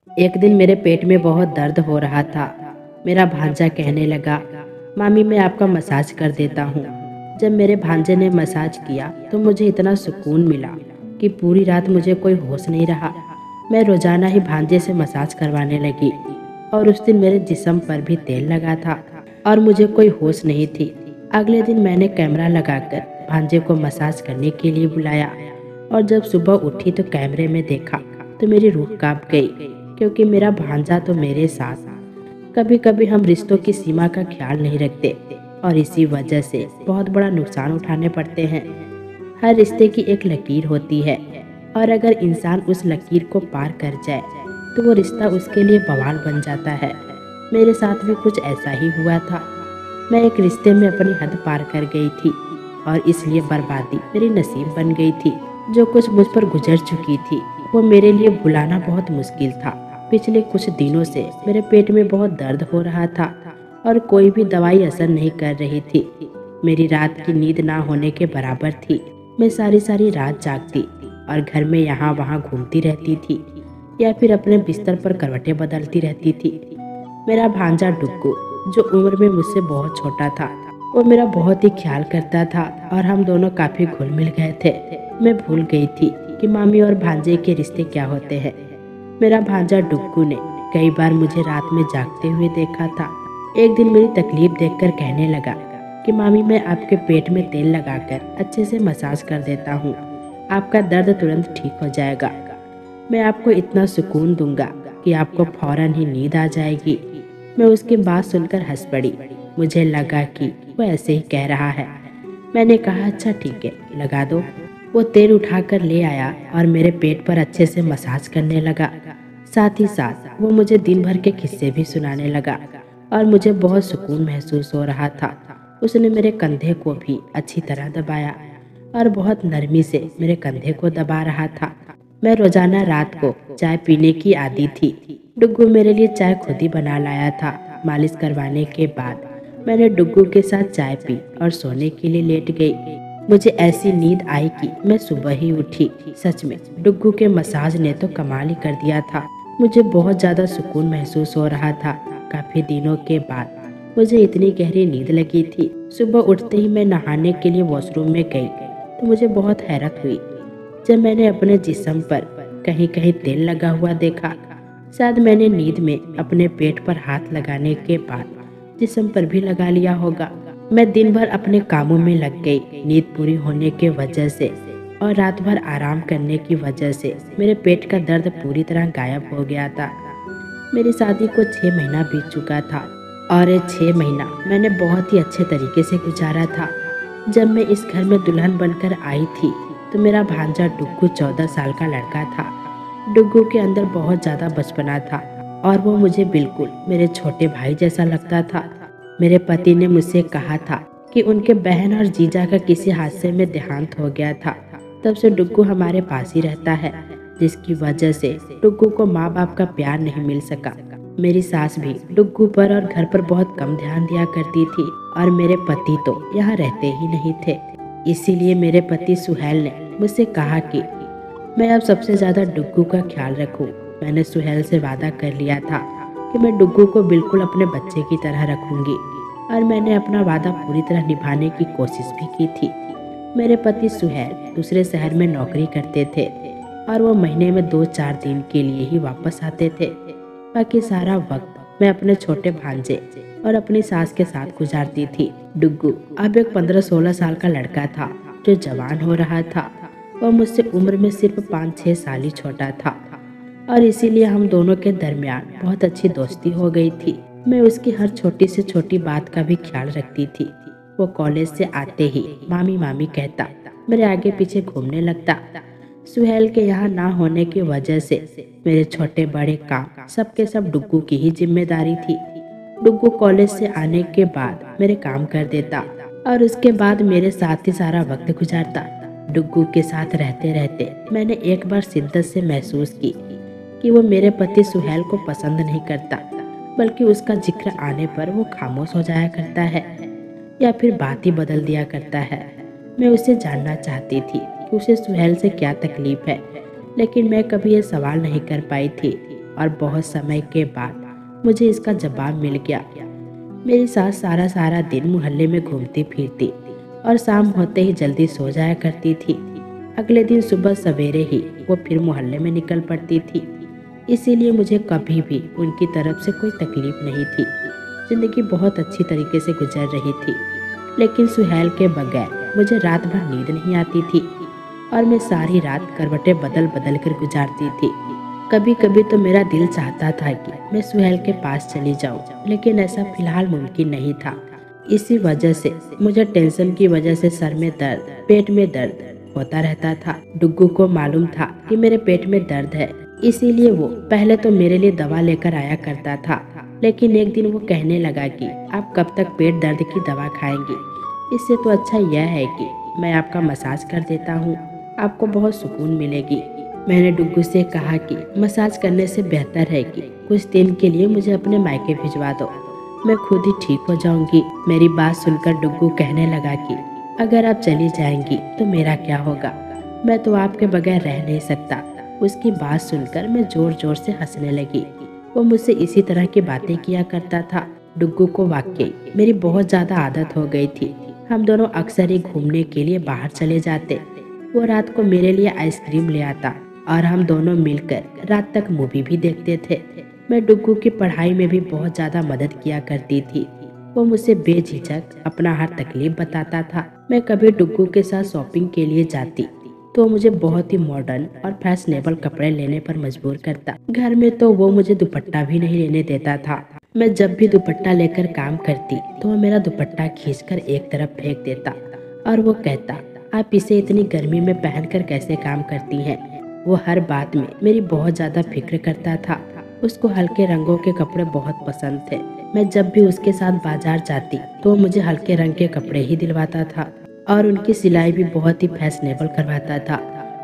एक दिन मेरे पेट में बहुत दर्द हो रहा था। मेरा भांजा कहने लगा, मामी मैं आपका मसाज कर देता हूँ। जब मेरे भांजे ने मसाज किया तो मुझे इतना सुकून मिला कि पूरी रात मुझे कोई होश नहीं रहा। मैं रोजाना ही भांजे से मसाज करवाने लगी और उस दिन मेरे जिस्म पर भी तेल लगा था और मुझे कोई होश नहीं थी। अगले दिन मैंने कैमरा लगाकर भांजे को मसाज करने के लिए बुलाया और जब सुबह उठी तो कैमरे में देखा तो मेरी रूह कांप गई, क्योंकि मेरा भांजा तो मेरे साथ। कभी कभी हम रिश्तों की सीमा का ख्याल नहीं रखते और इसी वजह से बहुत बड़ा नुकसान उठाने पड़ते हैं। हर रिश्ते की एक लकीर होती है और अगर इंसान उस लकीर को पार कर जाए तो वो रिश्ता उसके लिए बवाल बन जाता है। मेरे साथ भी कुछ ऐसा ही हुआ था। मैं एक रिश्ते में अपनी हद पार कर गई थी और इसलिए बर्बादी मेरी नसीब बन गई थी। जो कुछ मुझ पर गुजर चुकी थी वो मेरे लिए भुलाना बहुत मुश्किल था। पिछले कुछ दिनों से मेरे पेट में बहुत दर्द हो रहा था और कोई भी दवाई असर नहीं कर रही थी। मेरी रात की नींद ना होने के बराबर थी। मैं सारी सारी रात जागती और घर में यहाँ वहाँ घूमती रहती थी या फिर अपने बिस्तर पर करवटें बदलती रहती थी। मेरा भांजा डुग्गू, जो उम्र में मुझसे बहुत छोटा था, वो मेरा बहुत ही ख्याल करता था और हम दोनों काफी घुल मिल गए थे। मैं भूल गई थी कि मामी और भांजे के रिश्ते क्या होते हैं। मेरा भांजा डुग्गू ने कई बार मुझे रात में जागते हुए देखा था। एक दिन मेरी तकलीफ देखकर कहने लगा कि मामी मैं आपके पेट में तेल लगाकर अच्छे से मसाज कर देता हूँ, आपका दर्द तुरंत ठीक हो जाएगा। मैं आपको इतना सुकून दूंगा कि आपको फौरन ही नींद आ जाएगी। मैं उसकी बात सुनकर हंस पड़ी। मुझे लगा कि वो ऐसे ही कह रहा है। मैंने कहा अच्छा ठीक है, लगा दो। वो तेल उठाकर ले आया और मेरे पेट पर अच्छे से मसाज करने लगा। साथ ही साथ वो मुझे दिन भर के किस्से भी सुनाने लगा और मुझे बहुत सुकून महसूस हो रहा था। उसने मेरे कंधे को भी अच्छी तरह दबाया और बहुत नरमी से मेरे कंधे को दबा रहा था। मैं रोजाना रात को चाय पीने की आदी थी। डुग्गू मेरे लिए चाय खुद ही बना लाया था। मालिश करवाने के बाद मैंने डुग्गू के साथ चाय पी और सोने के लिए लेट गई। मुझे ऐसी नींद आई कि मैं सुबह ही उठी। सच में डुग्गू के मसाज ने तो कमाल ही कर दिया था। मुझे बहुत ज्यादा सुकून महसूस हो रहा था। काफी दिनों के बाद मुझे इतनी गहरी नींद लगी थी। सुबह उठते ही मैं नहाने के लिए वॉशरूम में गई तो मुझे बहुत हैरत हुई जब मैंने अपने जिस्म पर कहीं कहीं तेल लगा हुआ देखा। शायद मैंने नींद में अपने पेट पर हाथ लगाने के बाद जिस्म पर भी लगा लिया होगा। मैं दिन भर अपने कामों में लग गई। नींद पूरी होने के वजह से और रात भर आराम करने की वजह से मेरे पेट का दर्द पूरी तरह गायब हो गया था। मेरी शादी को 6 महीना बीत चुका था और ये 6 महीना मैंने बहुत ही अच्छे तरीके से गुजारा था। जब मैं इस घर में दुल्हन बनकर आई थी तो मेरा भांजा डुग्गू 14 साल का लड़का था। डुग्गू के अंदर बहुत ज़्यादा बचपना था और वो मुझे बिल्कुल मेरे छोटे भाई जैसा लगता था। मेरे पति ने मुझसे कहा था कि उनके बहन और जीजा का किसी हादसे में देहांत हो गया था। तब से डुग्गू हमारे पास ही रहता है, जिसकी वजह से डुग्गू को माँ बाप का प्यार नहीं मिल सका। मेरी सास भी डुग्गू पर और घर पर बहुत कम ध्यान दिया करती थी और मेरे पति तो यहाँ रहते ही नहीं थे। इसीलिए मेरे पति सुहेल ने मुझसे कहा कि मैं अब सबसे ज़्यादा डुग्गू का ख्याल रखूं। मैंने सुहेल से वादा कर लिया था कि मैं डुग्गू को बिल्कुल अपने बच्चे की तरह रखूंगी और मैंने अपना वादा पूरी तरह निभाने की कोशिश भी की थी। मेरे पति सुहेल दूसरे शहर में नौकरी करते थे और वो महीने में 2-4 दिन के लिए ही वापस आते थे। बाकी सारा वक्त मैं अपने छोटे भांजे और अपनी सास के साथ गुजारती थी। डुग्गू अब एक 15-16 साल का लड़का था जो जवान हो रहा था। वह मुझसे उम्र में सिर्फ 5-6 साल ही छोटा था और इसीलिए हम दोनों के दरमियान बहुत अच्छी दोस्ती हो गई थी। मैं उसकी हर छोटी से छोटी बात का भी ख्याल रखती थी। वो कॉलेज से आते ही मामी मामी कहता, मेरे आगे पीछे घूमने लगता। सुहेल के यहाँ ना होने की वजह से मेरे छोटे बड़े काम सबके सब डुग्गू की ही जिम्मेदारी थी। डुग्गू कॉलेज से आने के बाद मेरे काम कर देता और उसके बाद मेरे साथ ही सारा वक्त गुजारता। डुग्गू के साथ रहते रहते मैंने एक बार शिद्दत से महसूस की कि वो मेरे पति सुहेल को पसंद नहीं करता, बल्कि उसका जिक्र आने पर वो खामोश हो जाया करता है या फिर बात ही बदल दिया करता है। मैं उसे जानना चाहती थी कि उसे सुहेल से क्या तकलीफ है, लेकिन मैं कभी ये सवाल नहीं कर पाई थी। और बहुत समय के बाद मुझे इसका जवाब मिल गया। मेरी सास सारा सारा दिन मोहल्ले में घूमती फिरती और शाम होते ही जल्दी सो जाया करती थी। अगले दिन सुबह सवेरे ही वो फिर मोहल्ले में निकल पड़ती थी। इसीलिए मुझे कभी भी उनकी तरफ से कोई तकलीफ नहीं थी। जिंदगी बहुत अच्छी तरीके से गुजर रही थी। लेकिन सुहेल के बगैर मुझे रात भर नींद नहीं आती थी और मैं सारी रात करवटें बदल बदल कर गुजारती थी। कभी कभी तो मेरा दिल चाहता था कि मैं सुहेल के पास चली जाऊं, लेकिन ऐसा फिलहाल मुमकिन नहीं था। इसी वजह से मुझे टेंशन की वजह से सर में दर्द, पेट में दर्द होता रहता था। डुग्गू को मालूम था कि मेरे पेट में दर्द है, इसीलिए वो पहले तो मेरे लिए दवा लेकर आया करता था। लेकिन एक दिन वो कहने लगा कि आप कब तक पेट दर्द की दवा खाएंगी, इससे तो अच्छा यह है कि मैं आपका मसाज कर देता हूँ, आपको बहुत सुकून मिलेगी। मैंने डुग्गू से कहा कि मसाज करने से बेहतर है कि कुछ दिन के लिए मुझे अपने मायके भिजवा दो, मैं खुद ही ठीक हो जाऊंगी। मेरी बात सुनकर डुग्गू कहने लगा कि अगर आप चली जाएंगी तो मेरा क्या होगा, मैं तो आपके बगैर रह नहीं सकता। उसकी बात सुनकर मैं जोर जोर से हंसने लगी। वो मुझसे इसी तरह की बातें किया करता था। डुग्गू को वाकई मेरी बहुत ज़्यादा आदत हो गई थी। हम दोनों अक्सर ही घूमने के लिए बाहर चले जाते। वो रात को मेरे लिए आइसक्रीम ले आता और हम दोनों मिलकर रात तक मूवी भी देखते थे। मैं डुग्गू की पढ़ाई में भी बहुत ज़्यादा मदद किया करती थी। वो मुझसे बेझिझक अपना हर तकलीफ बताता था। मैं कभी डुग्गू के साथ शॉपिंग के लिए जाती तो मुझे बहुत ही मॉडर्न और फैशनेबल कपड़े लेने पर मजबूर करता। घर में तो वो मुझे दुपट्टा भी नहीं लेने देता था। मैं जब भी दुपट्टा लेकर काम करती तो वो मेरा दुपट्टा खींचकर एक तरफ फेंक देता और वो कहता, आप इसे इतनी गर्मी में पहनकर कैसे काम करती हैं। वो हर बात में मेरी बहुत ज़्यादा फिक्र करता था। उसको हल्के रंगों के कपड़े बहुत पसंद थे। मैं जब भी उसके साथ बाजार जाती तो मुझे हल्के रंग के कपड़े ही दिलवाता था और उनकी सिलाई भी बहुत ही फैशनेबल करवाता था।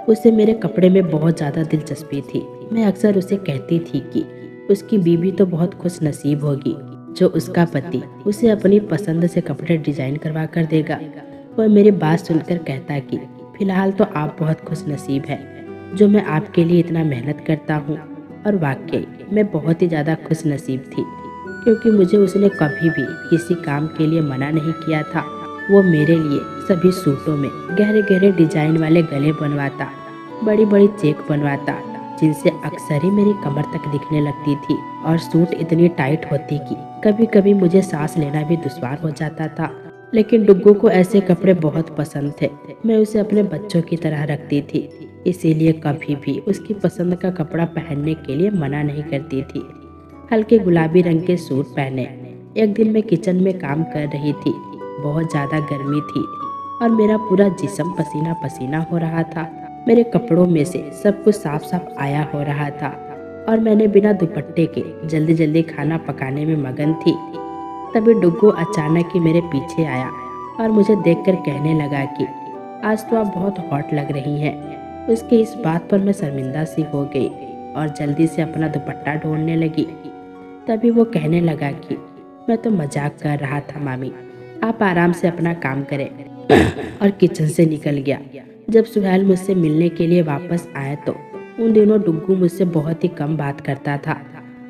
उसे मेरे कपड़े में बहुत ज़्यादा दिलचस्पी थी। मैं अक्सर उसे कहती थी कि उसकी बीवी तो बहुत खुश नसीब होगी जो उसका पति उसे अपनी पसंद से कपड़े डिजाइन करवा कर देगा। वह मेरी बात सुनकर कहता कि फिलहाल तो आप बहुत खुश नसीब हैं जो मैं आपके लिए इतना मेहनत करता हूँ। और वाकई मैं बहुत ही ज़्यादा खुश नसीब थी, क्योंकि मुझे उसने कभी भी किसी काम के लिए मना नहीं किया था। वो मेरे लिए सभी सूटों में गहरे गहरे डिजाइन वाले गले बनवाता, बड़ी बड़ी चेक बनवाता, जिनसे अक्सर ही मेरी कमर तक दिखने लगती थी। और सूट इतनी टाइट होती कि कभी कभी मुझे सांस लेना भी दुश्वार हो जाता था। लेकिन डुग्गू को ऐसे कपड़े बहुत पसंद थे। मैं उसे अपने बच्चों की तरह रखती थी, इसीलिए कभी भी उसकी पसंद का कपड़ा पहनने के लिए मना नहीं करती थी। हल्के गुलाबी रंग के सूट पहने एक दिन मैं किचन में काम कर रही थी। बहुत ज़्यादा गर्मी थी और मेरा पूरा जिस्म पसीना पसीना हो रहा था। मेरे कपड़ों में से सब कुछ साफ साफ आया हो रहा था और मैंने बिना दुपट्टे के जल्दी जल्दी खाना पकाने में मगन थी। तभी डुग्गू अचानक ही मेरे पीछे आया और मुझे देखकर कहने लगा कि आज तो आप बहुत हॉट लग रही हैं। उसकी इस बात पर मैं शर्मिंदा सी हो गई और जल्दी से अपना दुपट्टा ढूंढने लगी। तभी वो कहने लगा कि मैं तो मजाक कर रहा था मामी, आप आराम से अपना काम करें। और किचन से निकल गया। जब सुहेल मुझसे मिलने के लिए वापस आए तो उन दिनों डुग्गू मुझसे बहुत ही कम बात करता था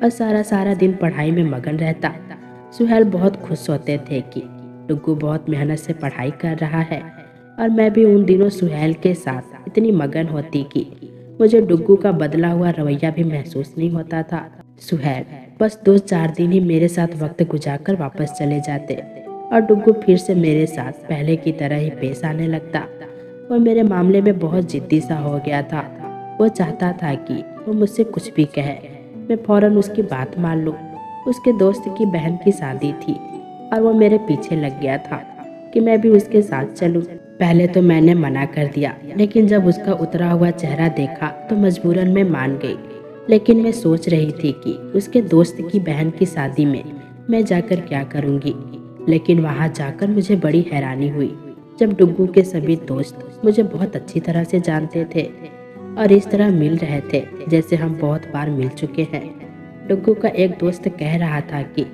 और सारा सारा दिन पढ़ाई में मगन रहता। सुहेल बहुत खुश होते थे कि डुग्गू बहुत मेहनत से पढ़ाई कर रहा है और मैं भी उन दिनों सुहेल के साथ इतनी मगन होती कि मुझे डुग्गू का बदला हुआ रवैया भी महसूस नहीं होता था। सुहेल बस 2-4 दिन ही मेरे साथ वक्त गुजारकर वापस चले जाते और डुग्गू फिर से मेरे साथ पहले की तरह ही पेश आने लगता। वो मेरे मामले में बहुत जिद्दी सा हो गया था। वो चाहता था कि वो मुझसे कुछ भी कहे, मैं फौरन उसकी बात मान लूँ। उसके दोस्त की बहन की शादी थी और वो मेरे पीछे लग गया था कि मैं भी उसके साथ चलूं। पहले तो मैंने मना कर दिया, लेकिन जब उसका उतरा हुआ चेहरा देखा तो मजबूरन मैं मान गई। लेकिन मैं सोच रही थी कि उसके दोस्त की बहन की शादी में मैं जाकर क्या करूंगी। लेकिन वहां जाकर मुझे बड़ी हैरानी हुई जब डुग्गू के सभी दोस्त मुझे बहुत अच्छी तरह से जानते थे और इस तरह मिल रहे थे जैसे हम बहुत बार मिल चुके हैं। डुग्गू का एक दोस्त कह रहा था कि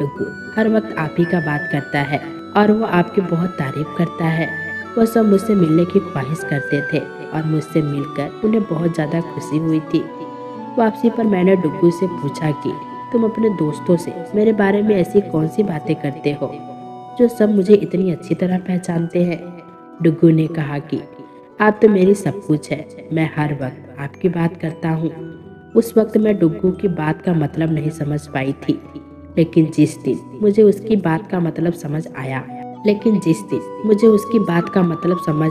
डुग्गू हर वक्त आप ही का बात करता है और वो आपकी बहुत तारीफ करता है। वो सब मुझसे मिलने की ख्वाहिश करते थे और मुझसे मिलकर उन्हें बहुत ज़्यादा खुशी हुई थी। वापसी पर मैंने डुग्गू से पूछा कि तुम अपने दोस्तों से मेरे बारे में ऐसी कौन सी बातें करते हो जो सब मुझे इतनी अच्छी तरह पहचानते हैं। डुग्गू ने कहा कि आप तो मेरी सब कुछ है, मैं हर वक्त आपकी बात करता हूँ। उस वक्त मैं डुग्गू की बात का मतलब नहीं समझ पाई थी, लेकिन जिस दिन मुझे उसकी बात का मतलब समझ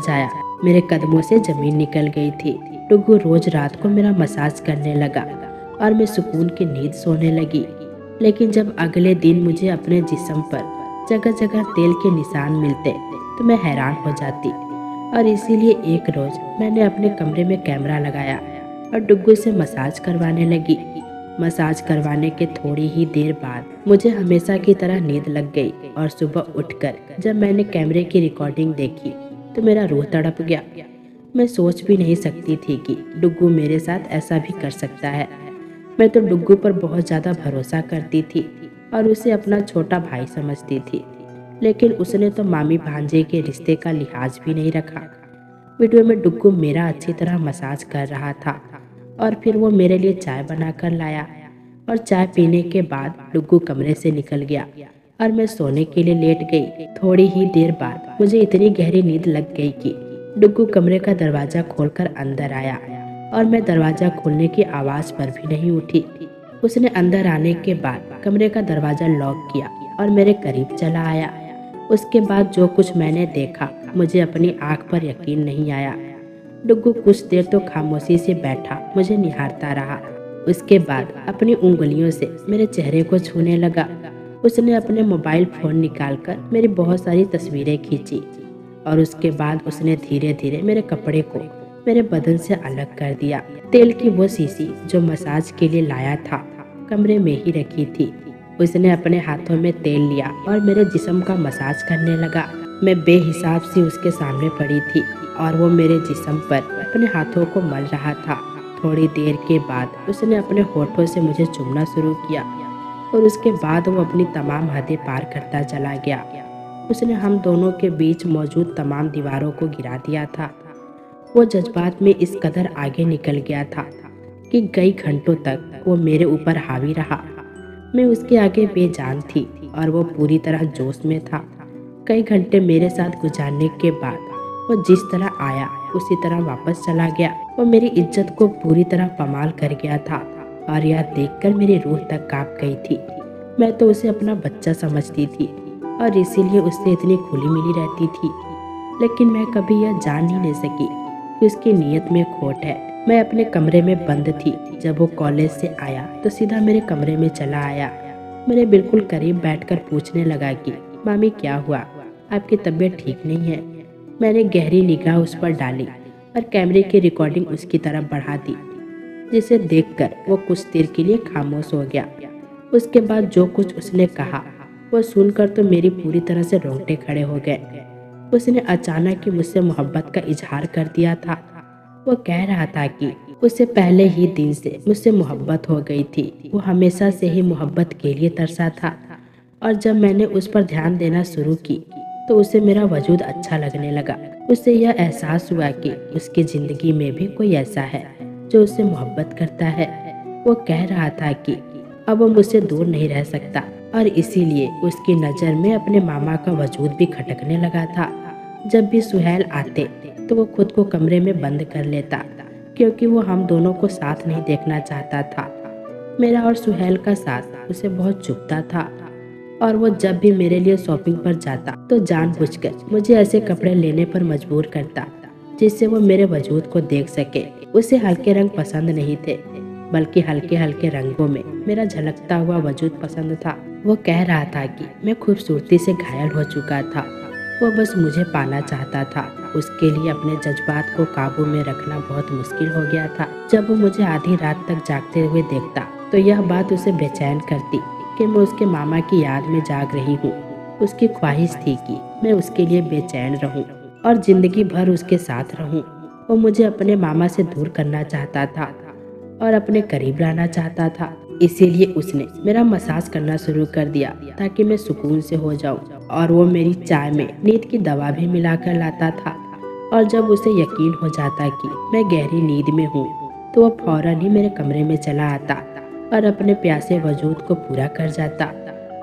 आया मेरे कदमों से जमीन निकल गई थी। डुग्गू रोज रात को मेरा मसाज करने लगा और मैं सुकून की नींद सोने लगी। लेकिन जब अगले दिन मुझे अपने जिस्म पर जगह जगह तेल के निशान मिलते तो मैं हैरान हो जाती, और इसीलिए एक रोज मैंने अपने कमरे में कैमरा लगाया और डुग्गू से मसाज करवाने लगी। मसाज करवाने के थोड़ी ही देर बाद मुझे हमेशा की तरह नींद लग गई, और सुबह उठकर जब मैंने कैमरे की रिकॉर्डिंग देखी तो मेरा रूह तड़प गया। मैं सोच भी नहीं सकती थी कि डुग्गू मेरे साथ ऐसा भी कर सकता है। मैं तो डुग्गू पर बहुत ज़्यादा भरोसा करती थी और उसे अपना छोटा भाई समझती थी, लेकिन उसने तो मामी भांजे के रिश्ते का लिहाज भी नहीं रखा। वीडियो में डुग्गू मेरा अच्छी तरह मसाज कर रहा था और फिर वो मेरे लिए चाय बनाकर लाया, और चाय पीने के बाद डुग्गू कमरे से निकल गया और मैं सोने के लिए लेट गई। थोड़ी ही देर बाद मुझे इतनी गहरी नींद लग गई कि डुग्गू कमरे का दरवाज़ा खोलकर अंदर आया, और मैं दरवाज़ा खोलने की आवाज़ पर भी नहीं उठी। उसने अंदर आने के बाद कमरे का दरवाज़ा लॉक किया और मेरे करीब चला आया। उसके बाद जो कुछ मैंने देखा मुझे अपनी आँख पर यकीन नहीं आया। डुग्गू कुछ देर तो खामोशी से बैठा मुझे निहारता रहा। उसके बाद अपनी उंगलियों से मेरे चेहरे को छूने लगा। उसने अपने मोबाइल फ़ोन निकालकर मेरी बहुत सारी तस्वीरें खींची, और उसके बाद उसने धीरे धीरे मेरे कपड़े को मेरे बदन से अलग कर दिया। तेल की वो शीशी जो मसाज के लिए लाया था कमरे में ही रखी थी। उसने अपने हाथों में तेल लिया और मेरे जिस्म का मसाज करने लगा। मैं बेहिसाब सी उसके सामने पड़ी थी और वो मेरे जिस्म पर अपने हाथों को मल रहा था। थोड़ी देर के बाद उसने अपने होठों से मुझे चूमना शुरू किया, और उसके बाद वो अपनी तमाम हदें पार करता चला गया। उसने हम दोनों के बीच मौजूद तमाम दीवारों को गिरा दिया था। वो जज्बात में इस कदर आगे निकल गया था कि कई घंटों तक वो मेरे ऊपर हावी रहा। मैं उसके आगे बेजान थी और वो पूरी तरह जोश में था। कई घंटे मेरे साथ गुजारने के बाद वो जिस तरह आया उसी तरह वापस चला गया। वो मेरी इज्जत को पूरी तरह पमाल कर गया था, और यह देखकर मेरी रूह तक कांप गई थी। मैं तो उसे अपना बच्चा समझती थी और इसीलिए उससे इतनी खुली मिली रहती थी, लेकिन मैं कभी यह जान ही नहीं सकी कि उसकी नीयत में खोट है। मैं अपने कमरे में बंद थी। जब वो कॉलेज से आया तो सीधा मेरे कमरे में चला आया। मेरे बिल्कुल करीब बैठकर पूछने लगा कि मामी क्या हुआ, आपकी तबीयत ठीक नहीं है। मैंने गहरी निगाह उस पर डाली और कैमरे की रिकॉर्डिंग उसकी तरफ बढ़ा दी, जिसे देखकर वो कुछ देर के लिए खामोश हो गया। उसके बाद जो कुछ उसने कहा वो सुनकर तो मेरी पूरी तरह से रोंगटे खड़े हो गए। उसने अचानक ही मुझसे मोहब्बत का इजहार कर दिया था। वो कह रहा था कि उससे पहले ही दिन से मुझसे मोहब्बत हो गई थी। वो हमेशा से ही मोहब्बत के लिए तरसा था, और जब मैंने उस पर ध्यान देना शुरू की तो उसे मेरा वजूद अच्छा लगने लगा। उससे यह एहसास हुआ कि उसकी ज़िंदगी में भी कोई ऐसा है जो उससे मोहब्बत करता है। वो कह रहा था कि अब वो मुझसे दूर नहीं रह सकता, और इसीलिए उसकी नज़र में अपने मामा का वजूद भी खटकने लगा था। जब भी सुहेल आते तो वो खुद को कमरे में बंद कर लेता, क्योंकि वो हम दोनों को साथ नहीं देखना चाहता था। मेरा और सुहेल का साथ उसे बहुत चुभता था, और वो जब भी मेरे लिए शॉपिंग पर जाता तो जानबूझकर मुझे ऐसे कपड़े लेने पर मजबूर करता जिससे वो मेरे वजूद को देख सके। उसे हल्के रंग पसंद नहीं थे, बल्कि हल्के हल्के रंगों में मेरा झलकता हुआ वजूद पसंद था। वो कह रहा था कि मैं खूबसूरती से घायल हो चुका था, वो बस मुझे पाना चाहता था। उसके लिए अपने जज्बात को काबू में रखना बहुत मुश्किल हो गया था। जब वो मुझे आधी रात तक जागते हुए देखता तो यह बात उसे बेचैन करती कि मैं उसके मामा की याद में जाग रही हूँ। उसकी ख्वाहिश थी कि मैं उसके लिए बेचैन रहूँ और जिंदगी भर उसके साथ रहूँ। वो मुझे अपने मामा से दूर करना चाहता था और अपने करीब लाना चाहता था। इसीलिए उसने मेरा मसाज करना शुरू कर दिया ताकि मैं सुकून से हो जाऊं, और वो मेरी चाय में नींद की दवा भी मिलाकर लाता था। और जब उसे यकीन हो जाता कि मैं गहरी नींद में हूँ तो वो फौरन ही मेरे कमरे में चला आता और अपने प्यासे वजूद को पूरा कर जाता।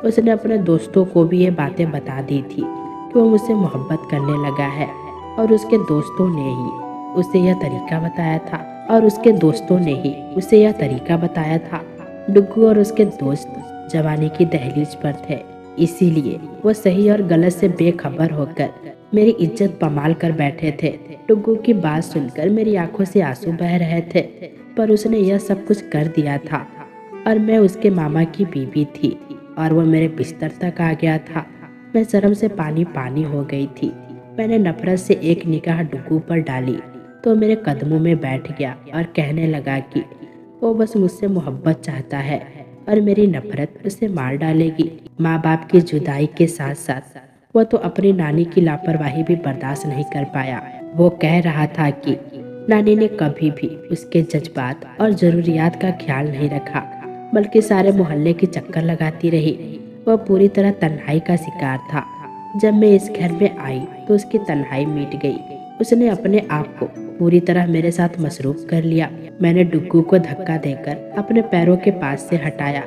उसने अपने दोस्तों को भी ये बातें बता दी थी कि वो मुझसे मोहब्बत करने लगा है और उसके दोस्तों ने ही उसे यह तरीका बताया था। डुग्गू और उसके दोस्त जवानी की दहलीज पर थे, इसीलिए वो सही और गलत से बेखबर होकर मेरी इज्जत पमाल कर बैठे थे। डुग्गू की बात सुनकर मेरी आंखों से आंसू बह रहे थे, पर उसने यह सब कुछ कर दिया था और मैं उसके मामा की बीवी थी और वो मेरे बिस्तर तक आ गया था। मैं शर्म से पानी पानी हो गई थी। मैंने नफरत से एक निगाह डुग्गू पर डाली तो मेरे कदमों में बैठ गया और कहने लगा कि वो बस मुझसे मोहब्बत चाहता है और मेरी नफरत उसे मार डालेगी। माँ बाप की जुदाई के साथ साथ वो तो अपनी नानी की लापरवाही भी बर्दाश्त नहीं कर पाया। वो कह रहा था कि नानी ने कभी भी उसके जज्बात और जरूरियात का ख्याल नहीं रखा, बल्कि सारे मोहल्ले की चक्कर लगाती रही। वह पूरी तरह तन्हाई का शिकार था। जब मैं इस घर में आई तो उसकी तन्हाई मिट गई। उसने अपने आप को पूरी तरह मेरे साथ मसरूफ कर लिया। मैंने डुग्गू को धक्का देकर अपने पैरों के पास से हटाया।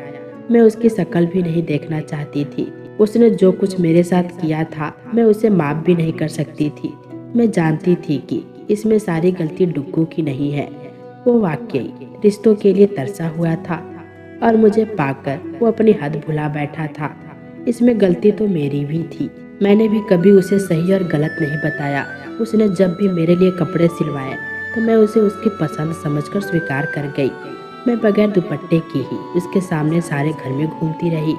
मैं उसकी शक्ल भी नहीं देखना चाहती थी। उसने जो कुछ मेरे साथ किया था मैं उसे माफ भी नहीं कर सकती थी। मैं जानती थी कि इसमें सारी गलती डुग्गू की नहीं है। वो वाकई रिश्तों के लिए तरसा हुआ था और मुझे पाकर वो अपनी हद भुला बैठा था। इसमें गलती तो मेरी भी थी। मैंने भी कभी उसे सही और गलत नहीं बताया। उसने जब भी मेरे लिए कपड़े सिलवाए तो मैं उसे उसकी पसंद समझकर स्वीकार कर गई। मैं बगैर दुपट्टे की ही उसके सामने सारे घर में घूमती रही।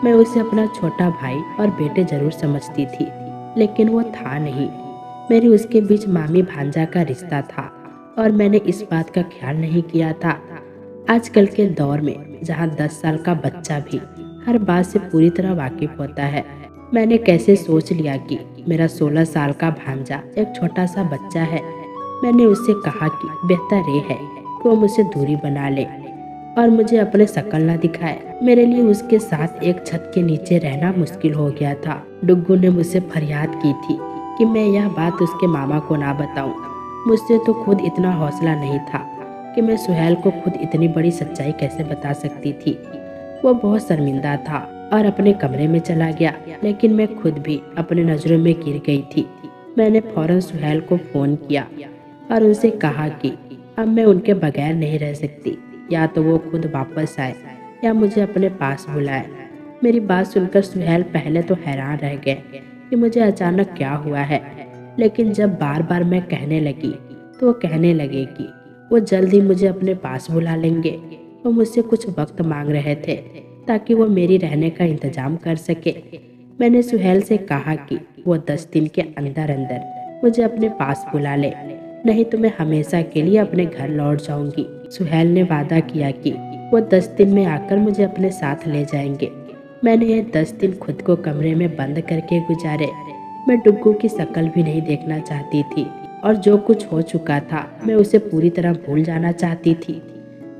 मैं उसे अपना छोटा भाई और बेटे जरूर समझती थी, लेकिन वो था नहीं। मेरी उसके बीच मामी भांजा का रिश्ता था और मैंने इस बात का ख्याल नहीं किया था। आजकल के दौर में जहाँ 10 साल का बच्चा भी हर बात से पूरी तरह वाकिफ होता है, मैंने कैसे सोच लिया कि मेरा 16 साल का भांजा एक छोटा सा बच्चा है। मैंने उससे कहा कि बेहतर ये है कि वो मुझसे दूरी बना ले और मुझे अपने शक्ल न दिखाए। मेरे लिए उसके साथ एक छत के नीचे रहना मुश्किल हो गया था। डुग्गू ने मुझसे फरियाद की थी कि मैं यह बात उसके मामा को ना बताऊं। मुझसे तो खुद इतना हौसला नहीं था कि मैं सुहेल को खुद इतनी बड़ी सच्चाई कैसे बता सकती थी। वो बहुत शर्मिंदा था और अपने कमरे में चला गया, लेकिन मैं खुद भी अपने नजरों में गिर गई थी। मैंने फौरन सुहेल को फोन किया और उनसे कहा कि अब मैं उनके बगैर नहीं रह सकती। या तो वो खुद वापस आए या मुझे अपने पास बुलाए। मेरी बात सुनकर सुहेल पहले तो हैरान रह गए कि मुझे अचानक क्या हुआ है, लेकिन जब बार बार मैं कहने लगी तो वो कहने लगे कि वो जल्द ही मुझे अपने पास बुला लेंगे। वो मुझसे कुछ वक्त मांग रहे थे ताकि वो मेरी रहने का इंतजाम कर सके। मैंने सुहेल से कहा कि वो 10 दिन के अंदर अंदर मुझे अपने पास बुला ले, नहीं तो मैं हमेशा के लिए अपने घर लौट जाऊंगी। सुहेल ने वादा किया कि वो 10 दिन में आकर मुझे अपने साथ ले जाएंगे। मैंने ये 10 दिन खुद को कमरे में बंद करके गुजारे। मैं डुग्गू की शक्ल भी नहीं देखना चाहती थी और जो कुछ हो चुका था मैं उसे पूरी तरह भूल जाना चाहती थी।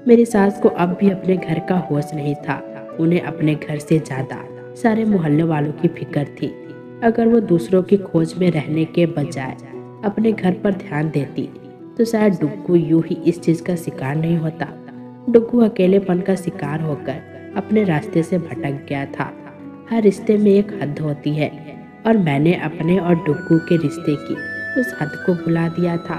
मेरी सास को अब भी अपने घर का होश नहीं था। उन्हें अपने घर से ज्यादा सारे मोहल्ले वालों की फिक्र थी। अगर वो दूसरों की खोज में रहने के बजाय अपने घर पर ध्यान देती तो शायद डुग्गू यूं ही इस चीज का शिकार नहीं होता। डुग्गू अकेलेपन का शिकार होकर अपने रास्ते से भटक गया था। हर रिश्ते में एक हद होती है और मैंने अपने और डुग्गू के रिश्ते की उस हद को भुला दिया था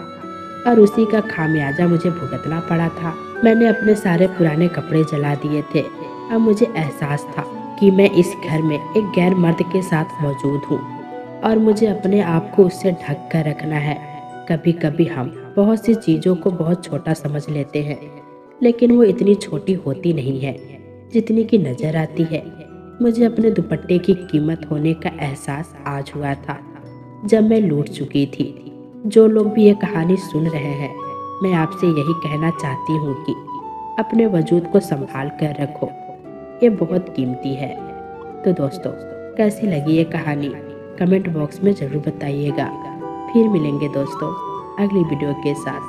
और उसी का खामियाजा मुझे भुगतना पड़ा था। मैंने अपने सारे पुराने कपड़े जला दिए थे। अब मुझे एहसास था कि मैं इस घर में एक गैर मर्द के साथ मौजूद हूँ और मुझे अपने आप को उससे ढक कर रखना है। कभी कभी हम बहुत सी चीज़ों को बहुत छोटा समझ लेते हैं, लेकिन वो इतनी छोटी होती नहीं है जितनी की नजर आती है। मुझे अपने दुपट्टे की कीमत होने का एहसास आज हुआ था जब मैं लूट चुकी थी। जो लोग भी ये कहानी सुन रहे हैं, मैं आपसे यही कहना चाहती हूँ कि अपने वजूद को संभाल कर रखो, ये बहुत कीमती है। तो दोस्तों, कैसी लगी ये कहानी कमेंट बॉक्स में ज़रूर बताइएगा। फिर मिलेंगे दोस्तों अगली वीडियो के साथ।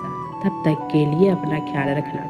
तब तक के लिए अपना ख्याल रखना।